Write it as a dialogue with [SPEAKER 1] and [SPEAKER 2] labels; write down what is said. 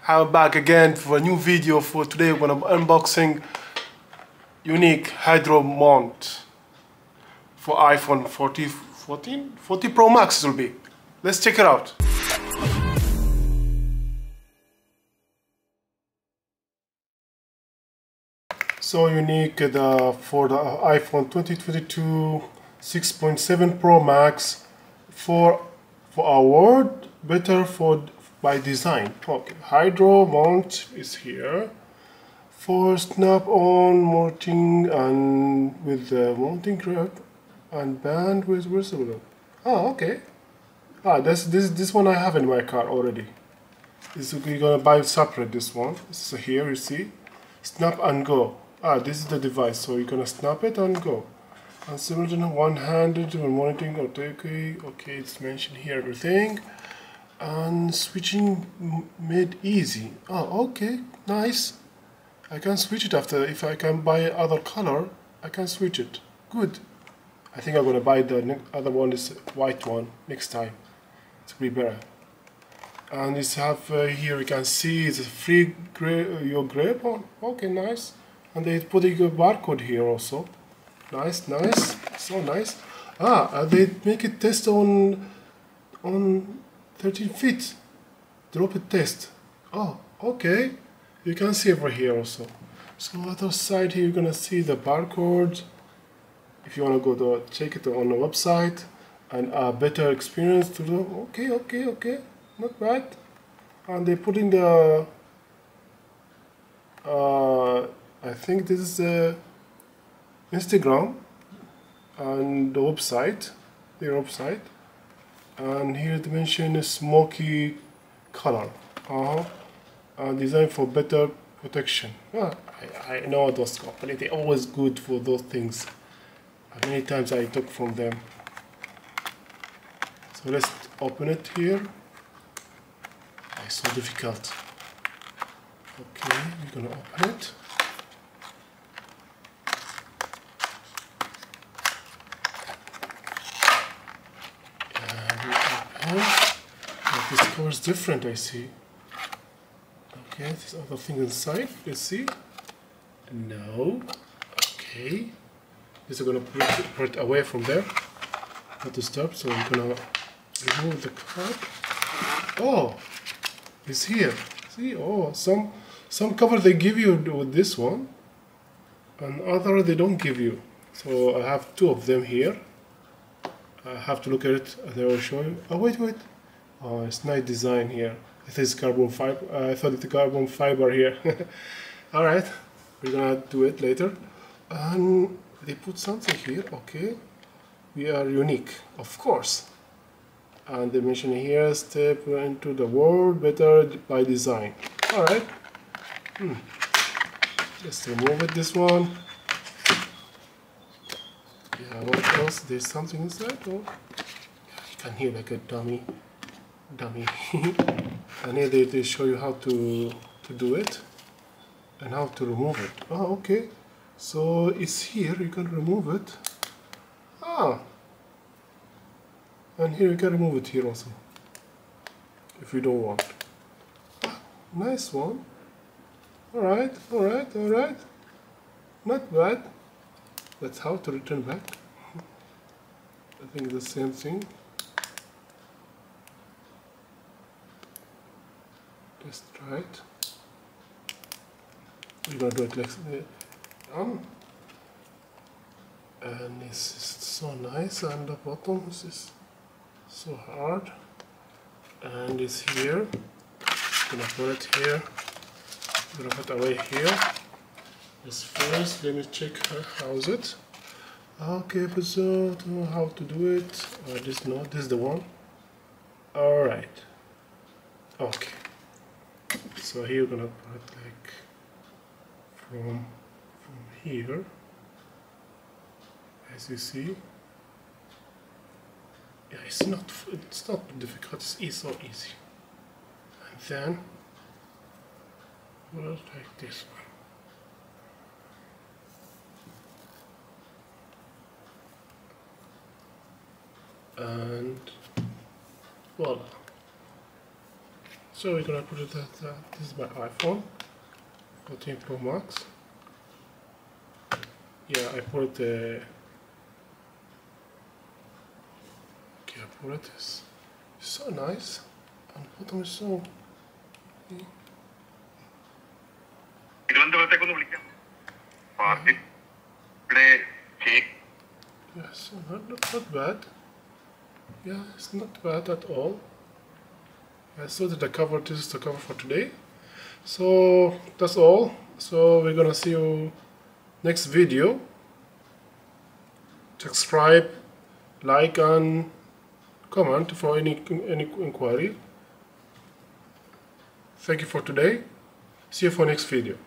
[SPEAKER 1] I'm back again for a new video. For today we're gonna be unboxing UNIQ Heldro Mount for iPhone 40 Pro Max it will be. Let's check it out. So UNIQ for the iPhone 2022 6.7 Pro Max for our word better by design. Okay, Heldro Mount is here for snap-on mounting and with the mounting grip and band with reversible. Oh, okay. This one I have in my car already. You're gonna buy separate this one. So here you see, snap and go. This is the device, so you're gonna snap it and go. And similar one-handed monitoring. Okay, it's mentioned here everything. And switching made easy. Okay, nice. I can switch it after. If I can buy other color, I can switch it. Good. I think I'm gonna buy the other one, is white one next time. It's be better. And it's have here you can see it's a free your grip on. Okay, nice. And they put a barcode here also. Nice, so nice. They make it test on 13 feet. Drop it test. Oh, okay. You can see over here also. So other side here you're gonna see the barcode. If you wanna go to check it on the website and a better experience to do. Okay. Not bad. And they put in the I think this is the Instagram and the website, their website. And here they mention a smoky color. Designed for better protection. I know those companies, they're always good for those things. Many times I took from them. So let's open it here. It's so difficult. Okay, we're gonna open it. This cover is different, I see. Okay, this other thing inside, let's see. No. Okay. This is gonna put it away from there. Not to stop, so I'm gonna remove the card. Oh, it's here. See, some cover they give you with this one, and other they don't give you. So I have two of them here. I have to look at it and I will show you. Oh, wait. Oh, it's nice design here. I think it's carbon fiber. I thought it's carbon fiber here. Alright, we're gonna do it later. And they put something here. Okay, we are unique, of course. And they mention here, step into the world better by design. Alright. Let's remove it, this one. Yeah, what else? There's something inside. Oh, you can hear like a dummy. And here they show you how to do it and how to remove it. Okay. So it's here. You can remove it. And here you can remove it here also, if you don't want. Nice one. Alright. Not bad. That's how to return back. I think the same thing. Let's try it. We're gonna do it like and this is so nice, and the bottom is so hard, and it's here. Gonna put it here. Gonna put away here. This first, let me check how is it. Okay, episode how to do it. This is the one. Alright. Okay. So here we're gonna put it like from here, as you see. Yeah, it's not difficult. It's so easy. And then we'll take this one. And voila. So we're gonna put it that this is my iPhone 14 Pro Max. Yeah, I put the okay, I put it. It's so nice, and bottom is so. Yeah, so not bad. Yeah, it's not bad at all. I saw that the cover. This is the cover for today. So that's all. So we're gonna see you next video. Subscribe, like, and comment for any inquiry. Thank you for today. See you for next video.